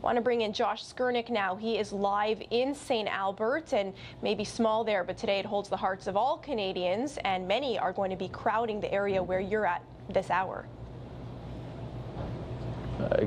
Want to bring in Josh Skurnik now. He is live in St. Albert, and maybe small there, but today it holds the hearts of all Canadians, and many are going to be crowding the area where you're at this hour.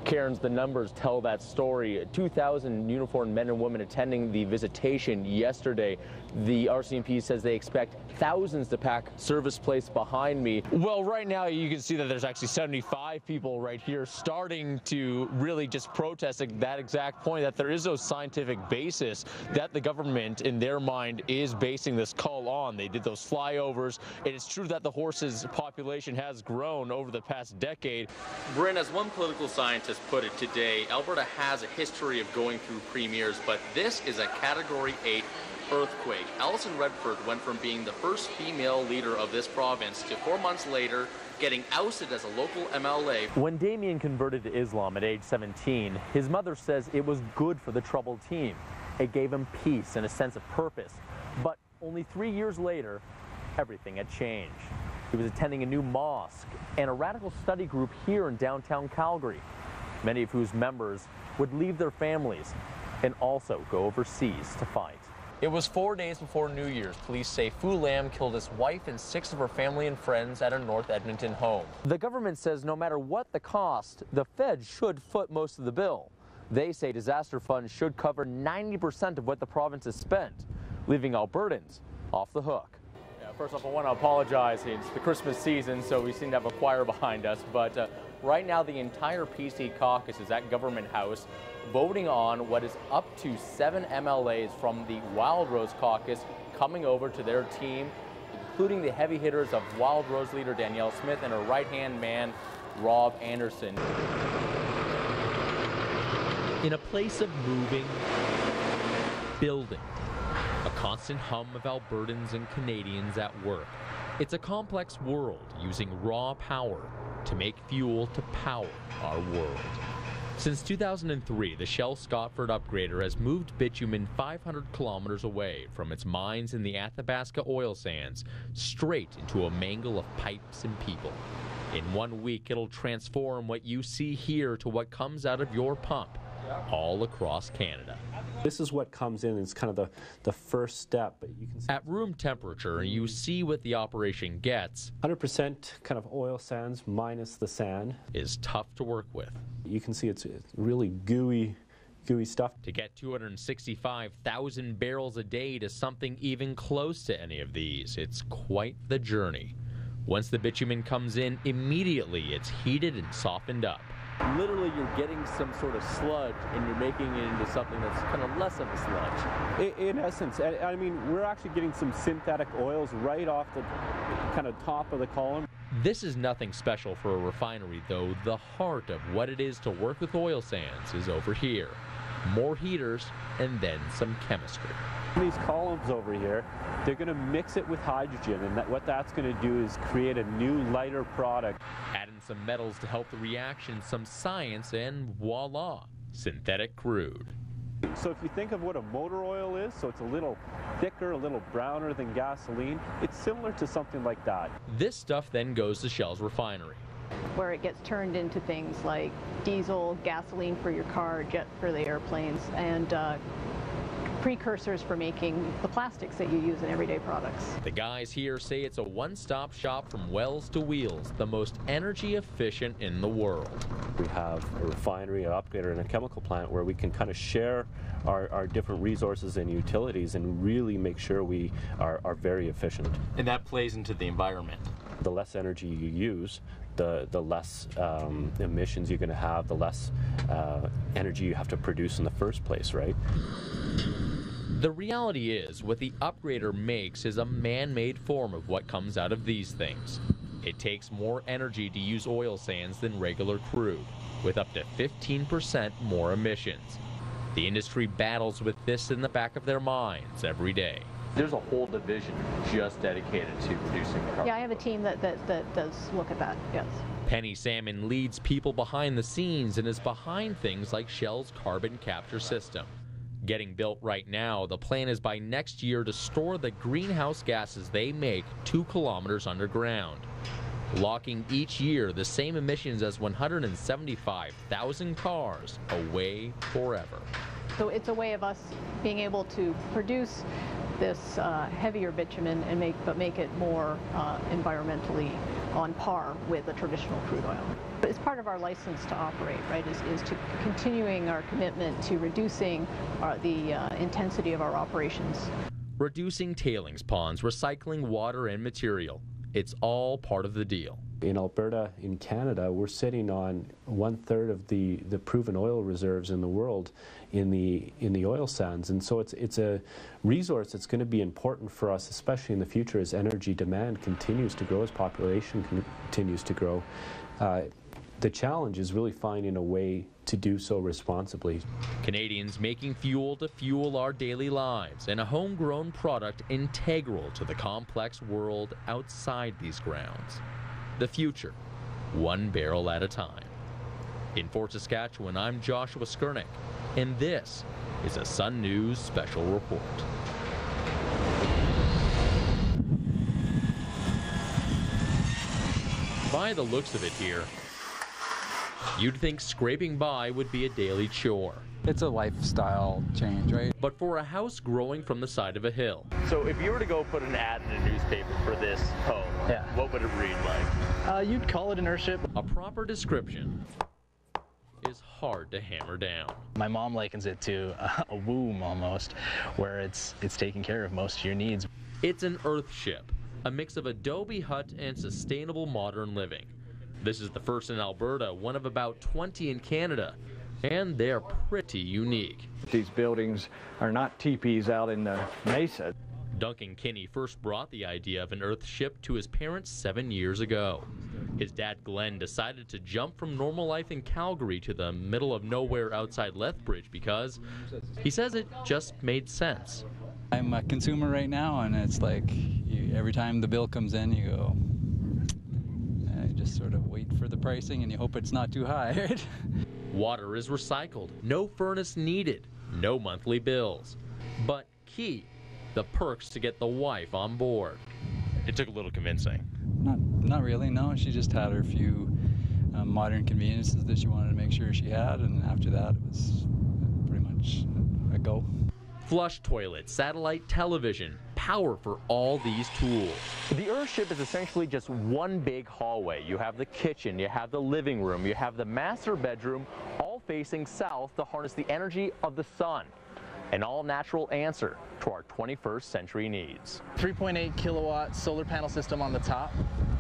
Karen's, the numbers tell that story. 2,000 uniformed men and women attending the visitation yesterday. The RCMP says they expect thousands to pack Service Place behind me. Well, right now you can see that there's actually 75 people right here starting to really just protest at that exact point, that there is no scientific basis that the government, in their mind, is basing this call on. They did those flyovers. It is true that the horses population has grown over the past decade. Bryn, as one political scientist put it today, Alberta has a history of going through premiers, but this is a Category 8 earthquake. Alison Redford went from being the first female leader of this province to 4 months later getting ousted as a local MLA. When Damien converted to Islam at age 17, his mother says it was good for the troubled team. It gave him peace and a sense of purpose. But only 3 years later, everything had changed. He was attending a new mosque and a radical study group here in downtown Calgary, many of whose members would leave their families and also go overseas to fight. It was 4 days before New Year's. Police say Fu Lam killed his wife and 6 of her family and friends at a North Edmonton home. The government says no matter what the cost, the feds should foot most of the bill. They say disaster funds should cover 90% of what the province has spent, leaving Albertans off the hook. First off, I want to apologize. It's the Christmas season, so we seem to have a choir behind us. But right now, the entire PC caucus is at Government House voting on what is up to 7 MLAs from the Wild Rose caucus coming over to their team, including the heavy hitters of Wild Rose leader Danielle Smith and her right-hand man, Rob Anderson. In a place of moving, building, a constant hum of Albertans and Canadians at work. It's a complex world using raw power to make fuel to power our world. Since 2003, the Shell Scotford upgrader has moved bitumen 500 kilometers away from its mines in the Athabasca oil sands straight into a mangle of pipes and people. In 1 week, it'll transform what you see here to what comes out of your pump all across Canada. This is what comes in. It's kind of the first step. But you can see at room temperature, you see what the operation gets. 100% kind of oil sands minus the sand is tough to work with. You can see it's really gooey stuff. To get 265,000 barrels a day to something even close to any of these, it's quite the journey. Once the bitumen comes in, immediately it's heated and softened up. Literally, you're getting some sort of sludge and you're making it into something that's kind of less of a sludge. In essence, I mean, we're actually getting some synthetic oils right off the kind of top of the column. This is nothing special for a refinery, though. The heart of what it is to work with oil sands is over here. More heaters and then some chemistry. These columns over here, they're going to mix it with hydrogen, and what that's going to do is create a new lighter product. Add in some metals to help the reaction, some science, and voila, synthetic crude. So if you think of what a motor oil is, so it's a little thicker, a little browner than gasoline, it's similar to something like that. This stuff then goes to Shell's refinery, where it gets turned into things like diesel, gasoline for your car, jet for the airplanes, and precursors for making the plastics that you use in everyday products. The guys here say it's a one-stop shop from wells to wheels, the most energy efficient in the world. We have a refinery, an upgrader, and a chemical plant where we can kind of share our different resources and utilities and really make sure we are very efficient. And that plays into the environment. The less energy you use, the less emissions you're going to have, the less energy you have to produce in the first place, right? The reality is, what the upgrader makes is a man-made form of what comes out of these things. It takes more energy to use oil sands than regular crude, with up to 15% more emissions. The industry battles with this in the back of their minds every day. There's a whole division just dedicated to reducing carbon. Yeah, I have a team that does look at that, yes. Penny Salmon leads people behind the scenes and is behind things like Shell's carbon capture system. Getting built right now, the plan is by next year to store the greenhouse gases they make 2 kilometers underground. locking each year the same emissions as 175,000 cars away forever. So it's a way of us being able to produce this heavier bitumen and make it more environmentally on par with the traditional crude oil. But it's part of our license to operate, right, is to continuing our commitment to reducing the intensity of our operations. Reducing tailings ponds, recycling water and material. It's all part of the deal. In Alberta, in Canada, we're sitting on 1/3 of the proven oil reserves in the world in the oil sands, and so it's a resource that's going to be important for us, especially in the future as energy demand continues to grow, as population continues to grow. The challenge is really finding a way to do so responsibly. Canadians making fuel to fuel our daily lives, and a homegrown product integral to the complex world outside these grounds. The future, one barrel at a time. In Fort Saskatchewan, I'm Joshua Skurnik, and this is a Sun News Special Report. By the looks of it here, you'd think scraping by would be a daily chore. It's a lifestyle change, right? But for a house growing from the side of a hill. So if you were to go put an ad in a newspaper for this home, what would it read like? You'd call it an earthship. A proper description is hard to hammer down. My mom likens it to a womb almost, where it's taking care of most of your needs. It's an earthship, a mix of adobe hut and sustainable modern living. This is the first in Alberta, one of about 20 in Canada, and they're pretty unique. These buildings are not teepees out in the mesa. Duncan Kinney first brought the idea of an earthship to his parents 7 years ago. His dad Glenn decided to jump from normal life in Calgary to the middle of nowhere outside Lethbridge because he says it just made sense. I'm a consumer right now, and it's like every time the bill comes in, you go, you just sort of wait for the pricing and you hope it's not too high, right? Water is recycled, no furnace needed, no monthly bills. But key, the perks to get the wife on board. It took a little convincing. Not really, no. She just had her few modern conveniences that she wanted to make sure she had, and after that it was pretty much a go. Flush toilet, satellite television, power for all these tools. The earthship is essentially just one big hallway. You have the kitchen, you have the living room, you have the master bedroom, all facing south to harness the energy of the sun. An all-natural answer to our 21st century needs. 3.8 kilowatt solar panel system on the top,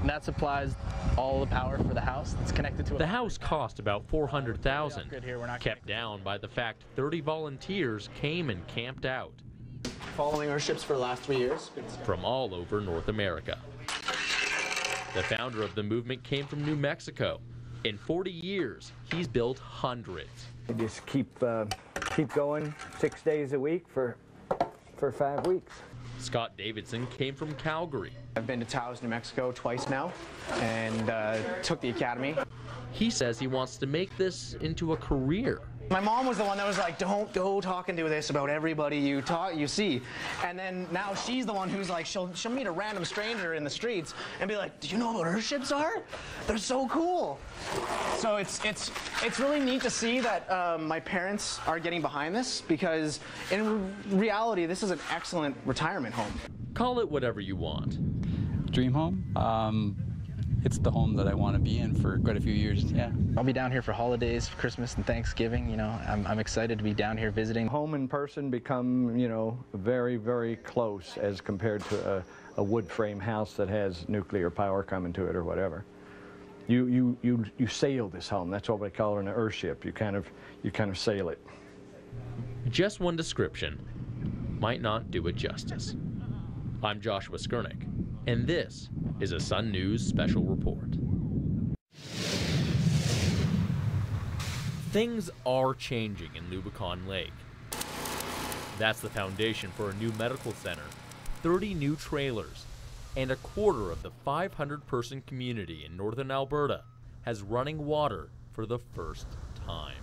and that supplies all the power for the house. It's connected to the house cost about $400,000, kept down by the fact 30 volunteers came and camped out. Following earthships for the last 3 years. From all over North America. The founder of the movement came from New Mexico. In 40 years, he's built hundreds. We just keep going 6 days a week for 5 weeks. Scott Davidson came from Calgary. I've been to Taos, New Mexico twice now, and took the academy. He says he wants to make this into a career. My mom was the one that was like, don't go talking to this about everybody you see. And then now she's the one who's like, she'll meet a random stranger in the streets and be like, do you know what earthships are? They're so cool. So it's really neat to see that my parents are getting behind this, because in reality, this is an excellent retirement home. Call it whatever you want. Dream home? It's the home that I want to be in for quite a few years. Yeah, I'll be down here for holidays, Christmas and Thanksgiving. You know, I'm excited to be down here visiting. Home and person become, very, very close as compared to a wood frame house that has nuclear power coming to it or whatever. You sail this home. That's what we call it an earthship. You kind of sail it. Just one description might not do it justice. I'm Joshua Skurnik, and this is a Sun News Special Report. Things are changing in Lubicon Lake. That's the foundation for a new medical center, 30 new trailers, and a quarter of the 500-person community in northern Alberta has running water for the first time.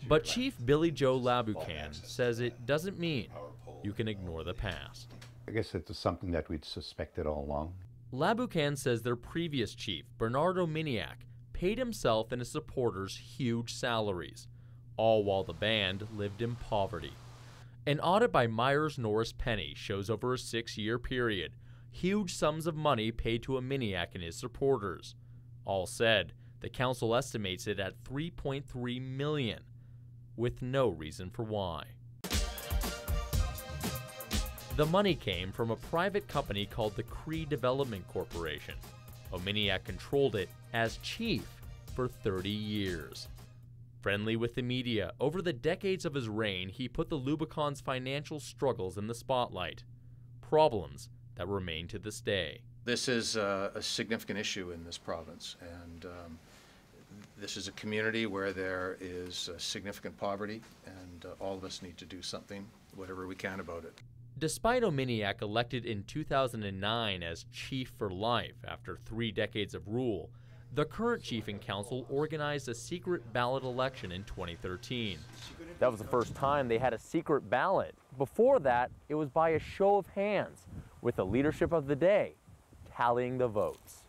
But Chief Billy Joe Laboucan says it doesn't mean you can ignore the past. I guess it was something that we'd suspected all along. Laboucan says their previous chief, Bernard Ominiak, paid himself and his supporters huge salaries, all while the band lived in poverty. An audit by Myers Norris Penny shows over a 6-year period, huge sums of money paid to Ominiak and his supporters. All said, the council estimates it at $3.3 million, with no reason for why. The money came from a private company called the Cree Development Corporation. Ominiak controlled it as chief for 30 years. Friendly with the media, over the decades of his reign, he put the Lubicons' financial struggles in the spotlight. Problems that remain to this day. This is a significant issue in this province, and this is a community where there is significant poverty, and all of us need to do something, whatever we can about it. Despite Ominiak elected in 2009 as chief for life after 3 decades of rule, the current chief and council organized a secret ballot election in 2013. That was the first time they had a secret ballot. Before that, it was by a show of hands, with the leadership of the day tallying the votes.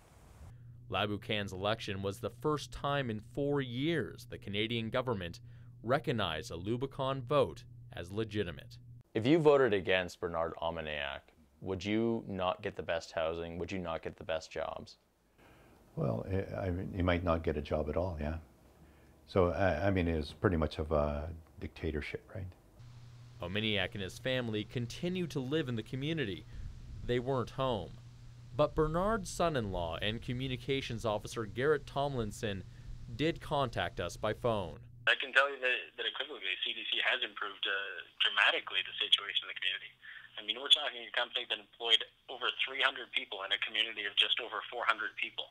Laboucan's election was the first time in 4 years the Canadian government recognized a Lubicon vote as legitimate. If you voted against Bernard Ominiak, would you not get the best housing? Would you not get the best jobs? Well, I mean, you might not get a job at all, yeah. So, I mean, it's pretty much of a dictatorship, right? Ominiak and his family continue to live in the community. They weren't home. But Bernard's son-in-law and communications officer Garrett Tomlinson did contact us by phone. I can tell you that equivocally, CDC has improved dramatically the situation in the community. I mean, we're talking a company that employed over 300 people in a community of just over 400 people.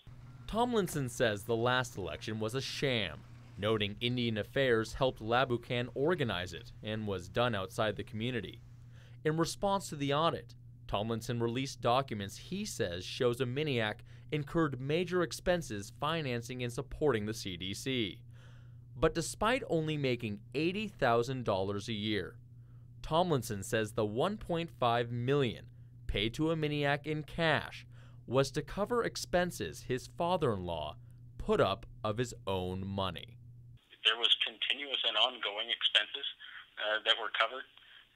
Tomlinson says the last election was a sham, noting Indian Affairs helped Laboucan organize it and was done outside the community. In response to the audit, Tomlinson released documents he says shows Ominiak incurred major expenses financing and supporting the CDC. But despite only making $80,000 a year, Tomlinson says the $1.5 million paid to Ominiak in cash was to cover expenses his father-in-law put up of his own money. There was continuous and ongoing expenses that were covered.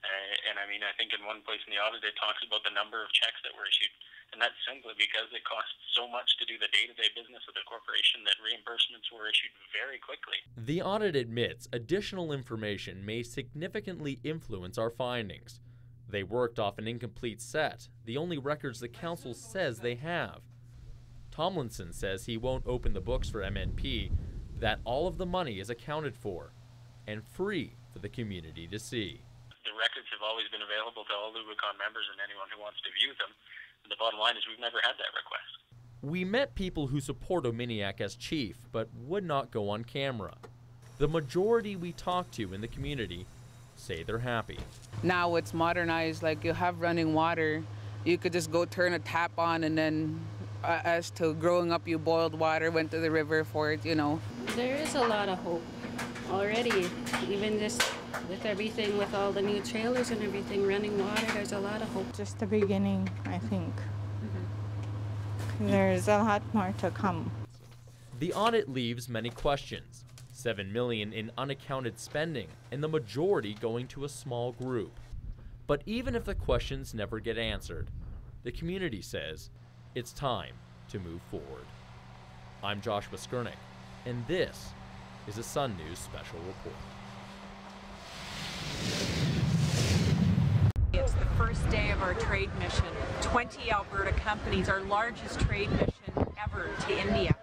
And I mean, I think in one place in the audit it talks about the number of checks that were issued. And that's simply because it costs so much to do the day-to-day business of the corporation that reimbursements were issued very quickly. The audit admits additional information may significantly influence our findings. They worked off an incomplete set, the only records the council says they have. Tomlinson says he won't open the books for MNP, that all of the money is accounted for and free for the community to see. The records have always been available to all Lubicon members and anyone who wants to view them. And the bottom line is we've never had that request. We met people who support Ominiak as chief, but would not go on camera. The majority we talked to in the community say they're happy. Now it's modernized, like you have running water. You could just go turn a tap on, and then as to growing up, you boiled water, went to the river for it, you know. There is a lot of hope already, even just with everything, with all the new trailers and everything, running water, there's a lot of hope. Just the beginning, I think. There's a lot more to come. The audit leaves many questions. $7 million in unaccounted spending, and the majority going to a small group. But even if the questions never get answered, the community says it's time to move forward. I'm Joshua Skurnik, and this is a Sun News Special Report. It's the first day of our trade mission. 20 Alberta companies, our largest trade mission ever to India.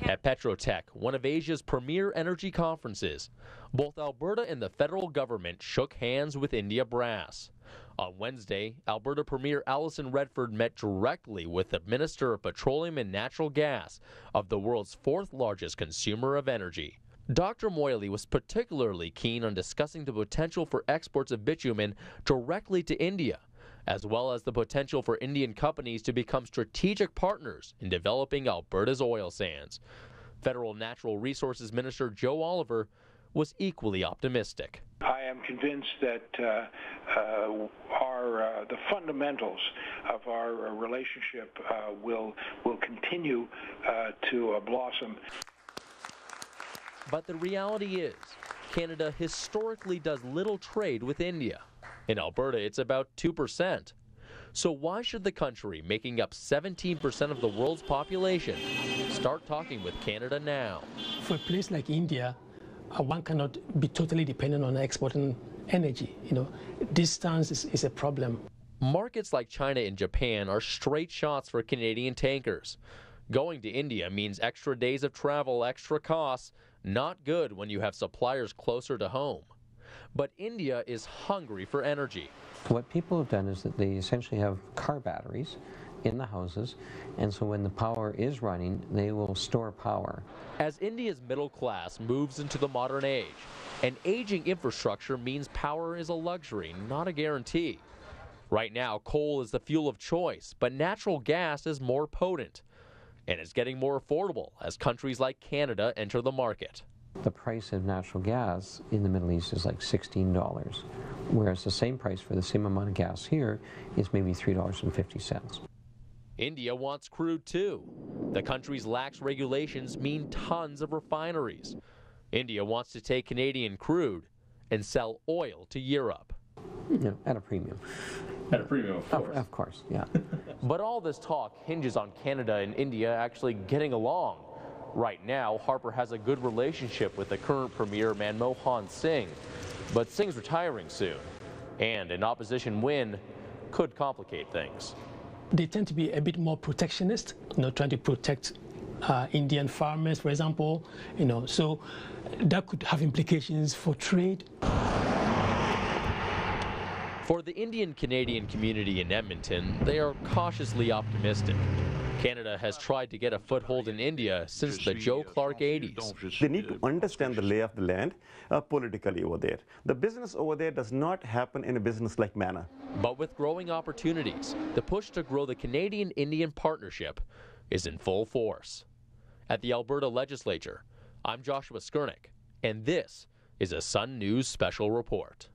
At Petrotech, one of Asia's premier energy conferences, both Alberta and the federal government shook hands with India brass. On Wednesday, Alberta Premier Alison Redford met directly with the Minister of Petroleum and Natural Gas of the world's 4th largest consumer of energy. Dr. Moily was particularly keen on discussing the potential for exports of bitumen directly to India, as well as the potential for Indian companies to become strategic partners in developing Alberta's oil sands. Federal Natural Resources Minister Joe Oliver was equally optimistic. I am convinced that our the fundamentals of our relationship will continue to blossom. But the reality is, Canada historically does little trade with India. In Alberta, it's about 2%. So why should the country, making up 17% of the world's population, start talking with Canada now? For a place like India, one cannot be totally dependent on exporting energy. Distance is a problem. Markets like China and Japan are straight shots for Canadian tankers. Going to India means extra days of travel, extra costs. Not good when you have suppliers closer to home. But India is hungry for energy. What people have done is that they essentially have car batteries in the houses, and so when the power is running, they will store power. As India's middle class moves into the modern age, an aging infrastructure means power is a luxury, not a guarantee. Right now, coal is the fuel of choice, but natural gas is more potent, and it's getting more affordable as countries like Canada enter the market. The price of natural gas in the Middle East is like $16, whereas the same price for the same amount of gas here is maybe $3.50. India wants crude too. The country's lax regulations mean tons of refineries. India wants to take Canadian crude and sell oil to Europe. At a premium. At a premium, of course. Of course, yeah. But all this talk hinges on Canada and India actually getting along. Right now, Harper has a good relationship with the current Premier Manmohan Singh, but Singh's retiring soon, and an opposition win could complicate things. They tend to be a bit more protectionist, trying to protect Indian farmers, for example, so that could have implications for trade. For the Indian-Canadian community in Edmonton, they are cautiously optimistic. Canada has tried to get a foothold in India since the Joe Clark 80s. They need to understand the lay of the land politically over there. The business over there does not happen in a business like manner. But with growing opportunities, the push to grow the Canadian-Indian partnership is in full force. At the Alberta Legislature, I'm Joshua Skurnik, and this is a Sun News Special Report.